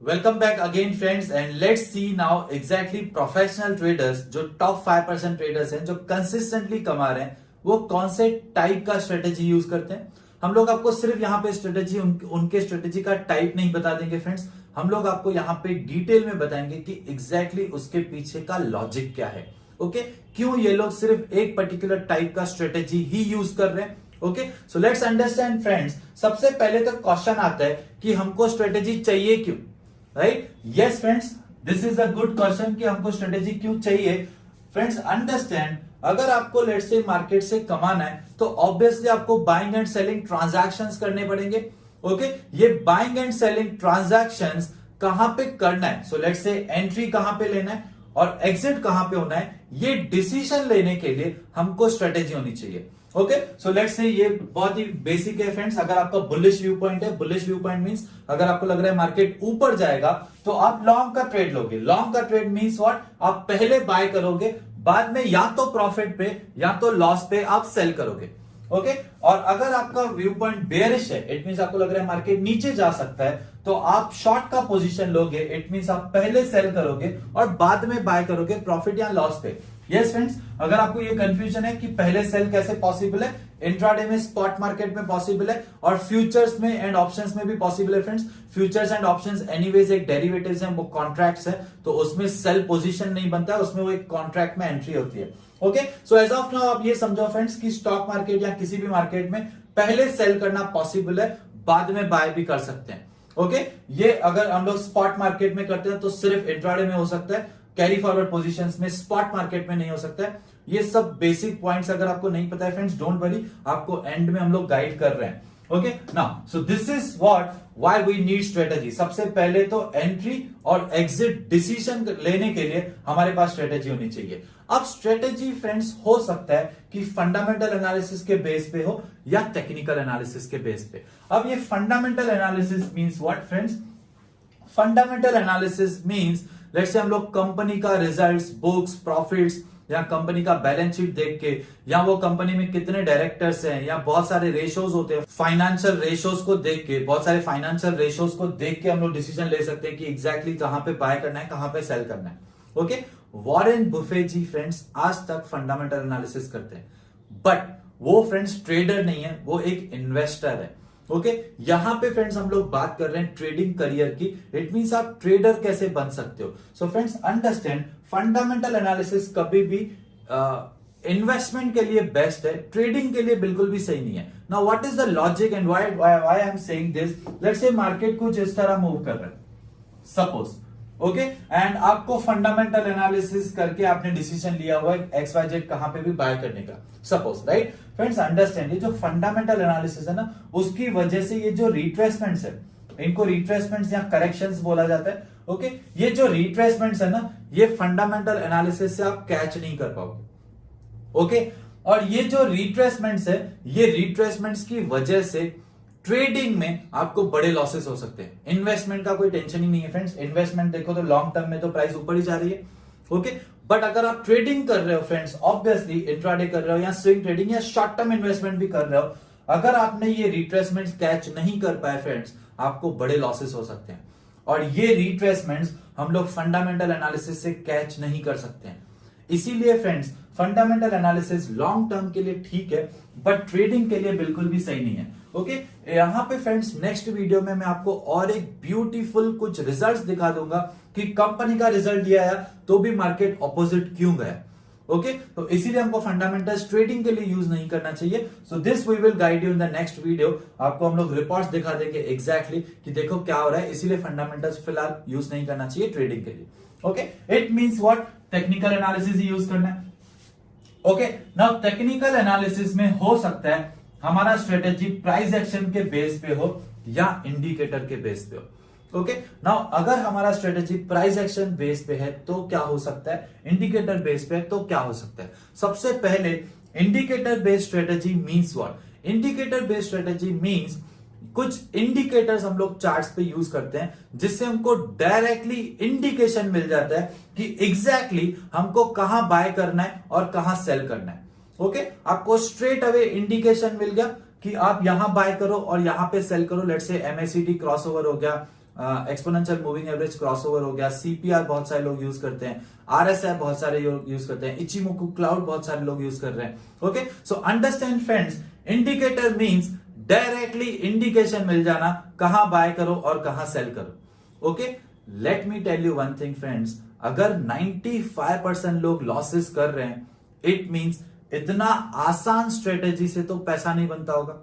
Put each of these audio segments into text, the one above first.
Welcome back again friends and let's see now exactly professional traders जो top 5% traders हैं जो consistently कमा रहे हैं वो कौन से टाइप का स्ट्रेटेजी यूज करते हैं। हम लोग आपको सिर्फ यहाँ पे स्ट्रेटेजी उनके स्ट्रेटेजी का टाइप नहीं बता देंगे फ्रेंड्स, हम लोग आपको यहाँ पे डिटेल में बताएंगे कि एग्जैक्टली उसके पीछे का लॉजिक क्या है। ओके, क्यों ये लोग सिर्फ एक पर्टिकुलर टाइप का स्ट्रेटेजी ही यूज कर रहे हैं। Okay, so let's understand friends. सबसे पहले तो क्वेश्चन आता है कि हमको स्ट्रेटेजी चाहिए क्यों, right? Yes friends, this is a good question कि हमको स्ट्रेटेजी क्यों चाहिए। फ्रेंड्स अंडरस्टैंड, अगर आपको लेट्स से मार्केट से कमाना है तो ऑब्वियसली आपको बाइंग एंड सेलिंग ट्रांजैक्शंस करने पड़ेंगे। ओके, ये बाइंग एंड सेलिंग ट्रांजैक्शंस कहां पे करना है, सो लेट्स से एंट्री कहां पे लेना है और एग्जिट कहां पे होना है, ये डिसीजन लेने के लिए हमको स्ट्रेटेजी होनी चाहिए। ओके, सो लेट्स से ये बहुत ही बेसिक है फ्रेंड्स। अगर आपका बुलिश व्यू पॉइंट है, बुलिश व्यू पॉइंट मींस अगर आपको लग रहा है मार्केट ऊपर जाएगा तो आप लॉन्ग का ट्रेड लोगे। लॉन्ग का ट्रेड मींस व्हाट, आप पहले बाय करोगे, बाद में या तो प्रॉफिट पे या तो लॉस पे आप सेल करोगे। ओके, और अगर आपका व्यू पॉइंट बेयरिश है, इट मींस आपको लग रहा है मार्केट नीचे जा सकता है, तो आप शॉर्ट का पोजीशन लोगे। इट मींस आप पहले सेल करोगे और बाद में बाय करोगे प्रॉफिट या लॉस पे। यस फ्रेंड्स, अगर आपको ये कंफ्यूजन है कि पहले सेल कैसे पॉसिबल है, इंट्राडे में, स्पॉट मार्केट में पॉसिबल है और फ्यूचर्स में एंड ऑप्शंस में भी पॉसिबल है friends. Futures and options anyways एक डेरिवेटिव्स हैं, वो कॉन्ट्रैक्ट्स हैं, तो उसमें सेल पोजीशन नहीं बनता है, उसमें वो एक कॉन्ट्रैक्ट में एंट्री होती है। Okay, so as of now आप ये समझो फ्रेंड्स कि स्टॉक मार्केट या किसी भी मार्केट में पहले सेल करना पॉसिबल है, बाद में बाय भी कर सकते हैं। ओके, ये अगर हम लोग स्पॉट मार्केट में करते हैं तो सिर्फ इंट्राडे में हो सकता है, कैरी फॉरवर्ड पोजीशंस में, स्पॉट मार्केट में नहीं हो सकता है। ये सब बेसिक पॉइंट्स अगर आपको नहीं पता है फ्रेंड्स, डोंट वरी, आपको एंड में हम लोग गाइड कर रहे हैं। Okay, now so this is what why we need strategy. सबसे पहले तो एंट्री और एग्जिट डिसीजन लेने के लिए हमारे पास स्ट्रेटेजी होनी चाहिए। अब स्ट्रेटेजी फ्रेंड्स हो सकता है कि फंडामेंटल एनालिसिस के बेस पे हो या टेक्निकल एनालिसिस के बेस पे। अब ये fundamental analysis means what friends, fundamental analysis means let's say हम लोग कंपनी का रिजल्ट्स, बुक्स, प्रॉफिट्स या कंपनी का बैलेंस शीट देख के, या वो कंपनी में कितने डायरेक्टर्स हैं, या बहुत सारे रेशोज होते हैं, फाइनेंशियल रेशोज को देख के, बहुत सारे फाइनेंशियल रेशोज को देख के हम लोग डिसीजन ले सकते हैं कि एग्जैक्टली कहां पे बाय करना है, कहां पे सेल करना है। ओके, वॉरेन बुफे जी फ्रेंड्स आज तक फंडामेंटल एनालिसिस करते हैं, बट वो फ्रेंड्स ट्रेडर नहीं है, वो एक इन्वेस्टर है। ओके, यहां पे फ्रेंड्स हम लोग बात कर रहे हैं ट्रेडिंग करियर की। इट मींस आप ट्रेडर कैसे बन सकते हो। So friends understand, fundamental analysis कभी भी इन्वेस्टमेंट के लिए बेस्ट है, ट्रेडिंग के लिए बिल्कुल भी सही नहीं है। Now what is the logic and why I am saying this. Let's say market कुछ इस तरह मूव कर रहा है सपोज, ओके, एंड आपको फंडामेंटल एनालिसिस करके आपने डिसीजन लिया हुआ है XYZ कहां पे भी बाय करने का, सपोज, राइट? फ्रेंड्स अंडरस्टैंड, ये जो फंडामेंटल एनालिसिस है ना, उसकी वजह से ये जो रिट्रेसमेंट्स है, इनको रिट्रेसमेंट्स या करेक्शंस बोला जाता है। ओके, ये जो रिट्रेसमेंट्स है ना, ये फंडामेंटल एनालिसिस से आप कैच नहीं कर पाओगे। ओके, और ये जो रिट्रेसमेंट्स है, ये रिट्रेसमेंट्स की वजह से ट्रेडिंग में आपको बड़े लॉसेस हो सकते हैं। इन्वेस्टमेंट का कोई टेंशन ही नहीं है फ्रेंड्स, इन्वेस्टमेंट देखो तो लॉन्ग टर्म में तो प्राइस ऊपर ही जा रही है। ओके, बट अगर आप ट्रेडिंग कर रहे हो फ्रेंड्स, ऑब्वियसली इंट्राडे कर रहे हो या स्विंग ट्रेडिंग या शॉर्ट टर्म इन्वेस्टमेंट भी कर रहे हो, अगर आपने ये रिट्रेसमेंट्स कैच नहीं कर पाए फ्रेंड्स, आपको बड़े लॉसेस हो सकते हैं। और ये रिट्रेसमेंट्स हम लोग फंडामेंटल एनालिसिस से कैच नहीं कर सकते हैं। इसीलिए friends fundamental analysis long term के लिए ठीक है, बट ट्रेडिंग के लिए बिल्कुल भी सही नहीं है। ओके, यहां पे फ्रेंड्स नेक्स्ट वीडियो में मैं आपको और एक ब्यूटीफुल कुछ रिजल्ट्स दिखा दूंगा कि कंपनी का रिजल्ट दिया है तो भी मार्केट ऑपोजिट क्यों गया। ओके, तो इसीलिए हमको फंडामेंटल्स ट्रेडिंग के लिए यूज नहीं करना चाहिए। So this we will guide you in the next video. आपको हम लोग रिपोर्ट्स दिखा देंगे एग्जैक्टली कि देखो क्या हो रहा है, इसीलिए फंडामेंटल्स फिलहाल यूज नहीं करना चाहिए ट्रेडिंग के लिए। Okay, it means what, technical analysis he use करना है। ओके, नाउ टेक्निकल एनालिसिस में हो सकता है हमारा स्ट्रेटेजी प्राइस एक्शन के बेस पे हो या इंडिकेटर के बेस पे हो। ओके, नाउ अगर हमारा स्ट्रेटेजी प्राइस एक्शन बेस पे है तो क्या हो सकता है, इंडिकेटर बेस पे है तो क्या हो सकता है। सबसे पहले indicator based strategy means what, indicator based strategy means कुछ इंडिकेटर्स हम लोग चार्ट्स पे यूज करते हैं जिससे हमको डायरेक्टली इंडिकेशन मिल जाता है कि एग्जैक्टली हमको कहां बाय करना है और कहां सेल करना है। ओके, आपको स्ट्रेट अवे इंडिकेशन मिल गया कि आप यहां बाय करो और यहां पे सेल करो। लेट्स से MACD क्रॉसओवर हो गया, एक्सपोनेंशियल मूविंग एवरेज क्रॉसओवर हो गया, सीपीआर बहुत सारे लोग यूज करते हैं, आरएसआई बहुत सारे यूज करते हैं, इचिमोकू क्लाउड बहुत सारे लोग यूज कर रहे हैं। Okay, so understand friends, indicator means directly indication मिल जाना कहां बाय करो और कहां सेल करो। Okay, let me tell you one thing friends, अगर 95% लोग लॉसेस कर रहे हैं, इट मींस इतना आसान स्ट्रेटेजी से तो पैसा नहीं बनता होगा।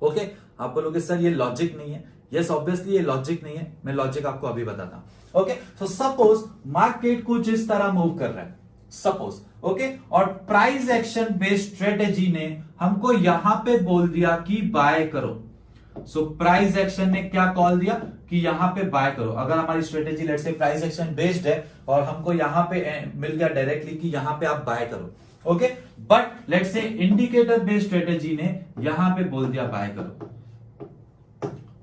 ओके, आप बोलोगे सर ये लॉजिक नहीं है। यस, ऑब्वियसली ये लॉजिक नहीं है, मैं लॉजिक आपको अभी बताता हूं। ओके, सो सपोज मार्केट कुछ इस तरह मूव कर रहा है, सपोज, ओके, और प्राइस एक्शन बेस्ड स्ट्रेटेजी ने हमको यहां पे बोल दिया कि बाय करो। सो प्राइस एक्शन ने क्या कॉल दिया कि यहां पे बाय करो। अगर हमारी strategy let's say price action based है और हमको यहां पे मिल गया डायरेक्टली कि यहां पे आप बाय करो। Okay, but let's say indicator based strategy ने यहां पे बोल दिया बाय करो।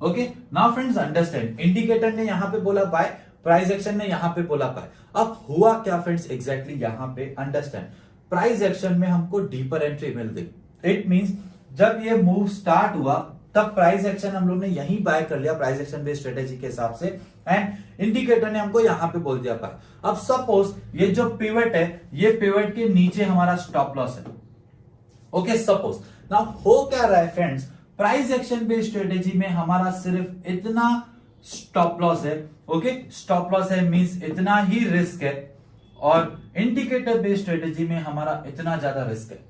Okay, now friends understand, indicator ने यहां पे बोला बाय, प्राइस एक्शन ने यहां पे बोला बाय। अब हुआ क्या फ्रेंड्स एग्जैक्टली यहां पे, अंडरस्टैंड, प्राइस एक्शन में हमको डीपर एंट्री मिल गई। इट मींस जब ये मूव स्टार्ट हुआ तब प्राइस एक्शन हम लोग ने यहीं बाय कर लिया प्राइस एक्शन बेस्ड स्ट्रेटेजी के हिसाब से, एंड इंडिकेटर ने हमको यहां पे बोल दिया बाय। अब सपोज ये जो पिवट है, ये पिवट के नीचे हमारा स्टॉप लॉस है। ओके, सपोज नाउ हो क्या रहा है friends, price action based strategy में हमारा सिर्फ इतना स्टॉप लॉस है। ओके, स्टॉप लॉस है मींस इतना ही रिस्क है, और इंडिकेटर बेस्ड स्ट्रेटेजी में हमारा इतना ज्यादा रिस्क है।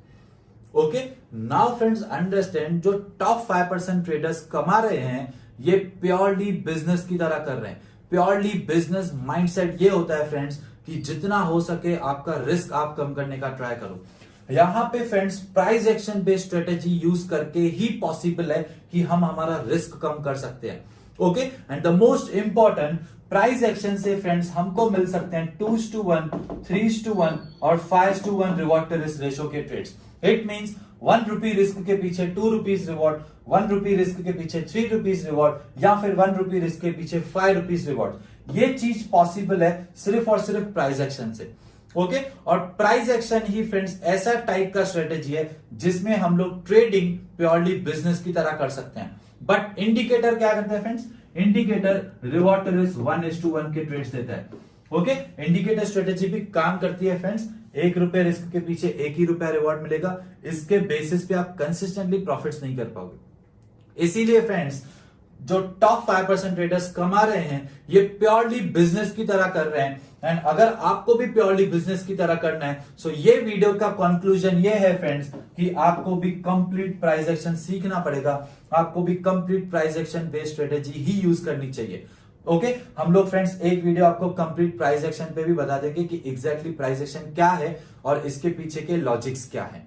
ओके, नाउ फ्रेंड्स अंडरस्टैंड, जो टॉप 5% ट्रेडर्स कमा रहे हैं ये प्योरली बिजनेस की तरह कर रहे हैं। प्योरली बिजनेस माइंडसेट ये होता है फ्रेंड्स कि जितना हो सके आपका रिस्क आप कम करने का ट्राई करो। यहां पे friends price action based strategy use करके ही पॉसिबल है कि हम हमारा रिस्क कम कर सकते हैं। Okay, and the most important, price action से फ्रेंड्स हमको मिल सकते हैं 2:1, 3:1 और 5:1 रिवॉर्ड टू रिस्क रेशो के trades. It means 1 rupee risk के पीछे 2 रुपीज रिवॉर्ड, 1 रुपी रिस्क के पीछे 3 रुपीज रिवॉर्ड, या फिर 1 रुपी रिस्क के पीछे 5 रुपीज रिवॉर्ड। ये चीज पॉसिबल है सिर्फ और सिर्फ प्राइस एक्शन से। ओके, और प्राइस एक्शन ही फ्रेंड्स ऐसा टाइप का स्ट्रेटेजी है जिसमें हम लोग ट्रेडिंग प्योरली बिजनेस की तरह कर सकते हैं। बट इंडिकेटर क्या करता है friends, indicator reward to risk 1:1 के ट्रेड्स देता है। ओके, इंडिकेटर स्ट्रेटेजी भी काम करती है फ्रेंड्स, 1 रुपए रिस्क के पीछे 1 ही रुपया रिवॉर्ड मिलेगा। इसके बेसिस पे आप कंसिस्टेंटली प्रॉफिट्स नहीं कर पाओगे। इसीलिए फ्रेंड्स जो टॉप 5% ट्रेडर्स कमा रहे हैं ये प्योरली बिजनेस की तरह कर रहे हैं, एंड अगर आपको भी प्योरली बिजनेस की तरह करना है, सो ये वीडियो का कंक्लूजन ये है फ्रेंड्स कि आपको भी कंप्लीट प्राइस एक्शन सीखना पड़ेगा, आपको भी complete price action based strategy ही यूज करनी चाहिए। ओके, हम लोग फ्रेंड्स एक वीडियो आपको कंप्लीट प्राइस एक्शन पे भी बता देंगे कि एग्जैक्टली प्राइस एक्शन क्या है और इसके पीछे के लॉजिक्स क्या है।